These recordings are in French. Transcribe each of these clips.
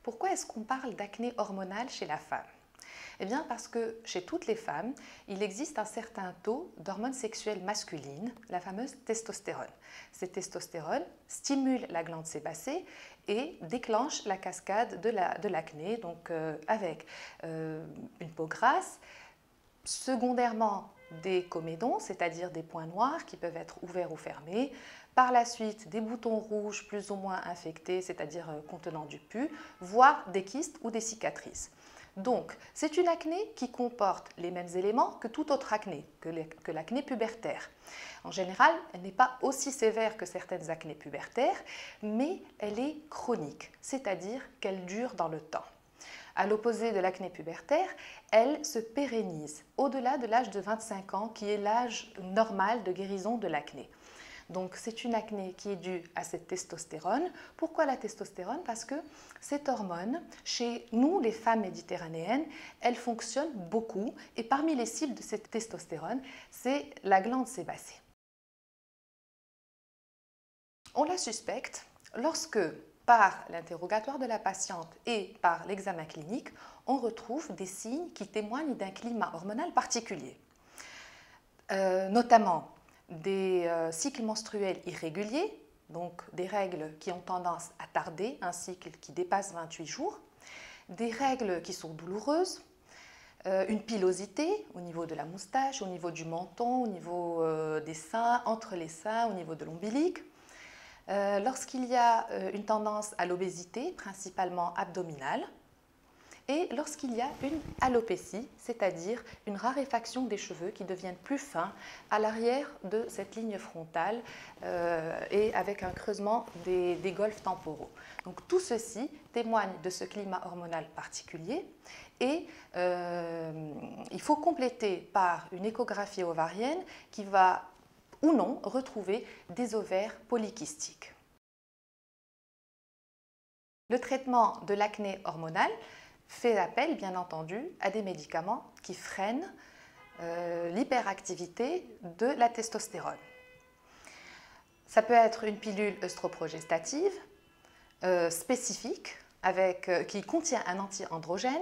Pourquoi est-ce qu'on parle d'acné hormonale chez la femme? Eh bien parce que chez toutes les femmes, il existe un certain taux d'hormones sexuelles masculines, la fameuse testostérone. Cette testostérone stimule la glande sébacée et déclenche la cascade de l'acné, donc avec une peau grasse, secondairement des comédons, c'est-à-dire des points noirs qui peuvent être ouverts ou fermés, par la suite des boutons rouges plus ou moins infectés, c'est-à-dire contenant du pus, voire des kystes ou des cicatrices. Donc, c'est une acné qui comporte les mêmes éléments que toute autre acné, que l'acné pubertaire. En général, elle n'est pas aussi sévère que certaines acnées pubertaires, mais elle est chronique, c'est-à-dire qu'elle dure dans le temps. À l'opposé de l'acné pubertaire, elle se pérennise au-delà de l'âge de 25 ans, qui est l'âge normal de guérison de l'acné. Donc c'est une acné qui est due à cette testostérone. Pourquoi la testostérone? Parce que cette hormone, chez nous les femmes méditerranéennes, elle fonctionne beaucoup et parmi les cibles de cette testostérone, c'est la glande sébacée. On la suspecte lorsque, par l'interrogatoire de la patiente et par l'examen clinique, on retrouve des signes qui témoignent d'un climat hormonal particulier, notamment des cycles menstruels irréguliers, donc des règles qui ont tendance à tarder, un cycle qui dépasse 28 jours, des règles qui sont douloureuses, une pilosité au niveau de la moustache, au niveau du menton, au niveau des seins, entre les seins, au niveau de l'ombilic. Lorsqu'il y a une tendance à l'obésité, principalement abdominale, et lorsqu'il y a une alopécie, c'est-à-dire une raréfaction des cheveux qui deviennent plus fins à l'arrière de cette ligne frontale et avec un creusement des golfes temporaux. Donc tout ceci témoigne de ce climat hormonal particulier et il faut compléter par une échographie ovarienne qui va ou non retrouver des ovaires polykystiques. Le traitement de l'acné hormonale fait appel, bien entendu, à des médicaments qui freinent l'hyperactivité de la testostérone. Ça peut être une pilule œstroprogestative spécifique qui contient un anti-androgène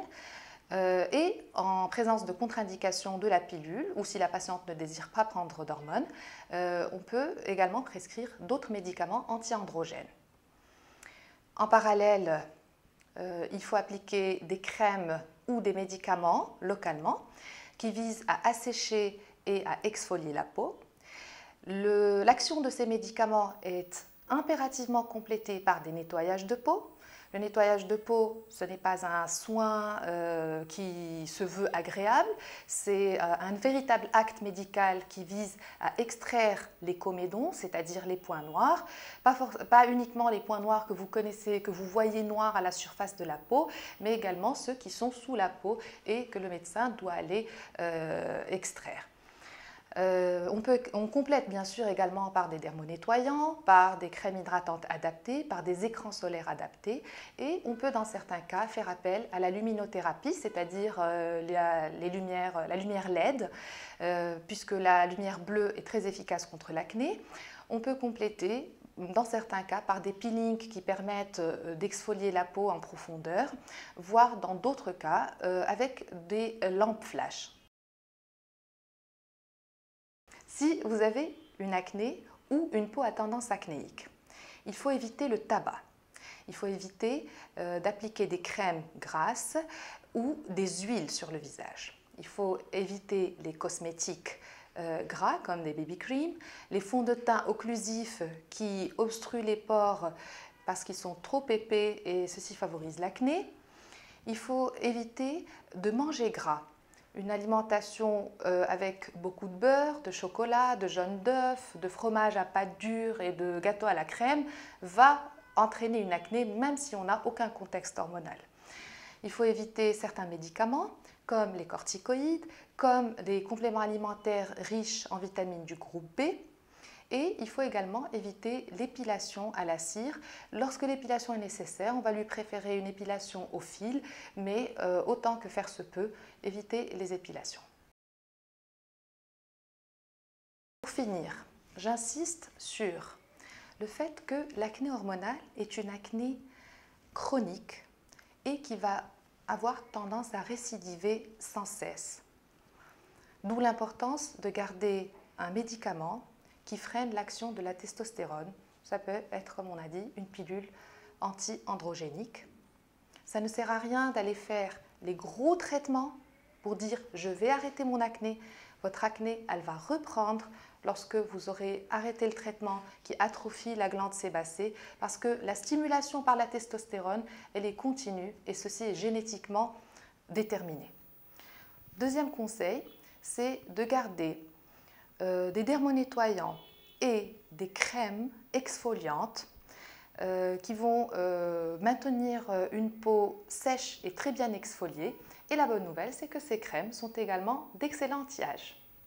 et en présence de contre-indication de la pilule ou si la patiente ne désire pas prendre d'hormones, on peut également prescrire d'autres médicaments anti-androgènes. En parallèle, il faut appliquer des crèmes ou des médicaments localement qui visent à assécher et à exfolier la peau. L'action de ces médicaments est impérativement complétée par des nettoyages de peau. Le nettoyage de peau, ce n'est pas un soin qui se veut agréable, c'est un véritable acte médical qui vise à extraire les comédons, c'est-à-dire les points noirs, pas uniquement les points noirs que vous connaissez, que vous voyez noirs à la surface de la peau, mais également ceux qui sont sous la peau et que le médecin doit aller extraire. On complète bien sûr également par des dermonettoyants, par des crèmes hydratantes adaptées, par des écrans solaires adaptés et on peut dans certains cas faire appel à la luminothérapie, c'est-à-dire la lumière LED, puisque la lumière bleue est très efficace contre l'acné. On peut compléter dans certains cas par des peelings qui permettent d'exfolier la peau en profondeur, voire dans d'autres cas avec des lampes flash. Si vous avez une acné ou une peau à tendance acnéique, il faut éviter le tabac. Il faut éviter d'appliquer des crèmes grasses ou des huiles sur le visage. Il faut éviter les cosmétiques gras comme des baby creams, les fonds de teint occlusifs qui obstruent les pores parce qu'ils sont trop épais et ceci favorise l'acné. Il faut éviter de manger gras. Une alimentation avec beaucoup de beurre, de chocolat, de jaune d'œuf, de fromage à pâte dure et de gâteau à la crème va entraîner une acné même si on n'a aucun contexte hormonal. Il faut éviter certains médicaments comme les corticoïdes, comme des compléments alimentaires riches en vitamines du groupe B. Et il faut également éviter l'épilation à la cire. Lorsque l'épilation est nécessaire, on va lui préférer une épilation au fil, mais autant que faire se peut, éviter les épilations. Pour finir, j'insiste sur le fait que l'acné hormonale est une acné chronique et qui va avoir tendance à récidiver sans cesse. D'où l'importance de garder un médicament qui freine l'action de la testostérone. Ça peut être, comme on a dit, une pilule anti-androgénique. Ça ne sert à rien d'aller faire les gros traitements pour dire « je vais arrêter mon acné ». Votre acné, elle va reprendre lorsque vous aurez arrêté le traitement qui atrophie la glande sébacée parce que la stimulation par la testostérone, elle est continue et ceci est génétiquement déterminé. Deuxième conseil, c'est de garder des dermonettoyants et des crèmes exfoliantes qui vont maintenir une peau sèche et très bien exfoliée. Et la bonne nouvelle, c'est que ces crèmes sont également d'excellent anti-âge.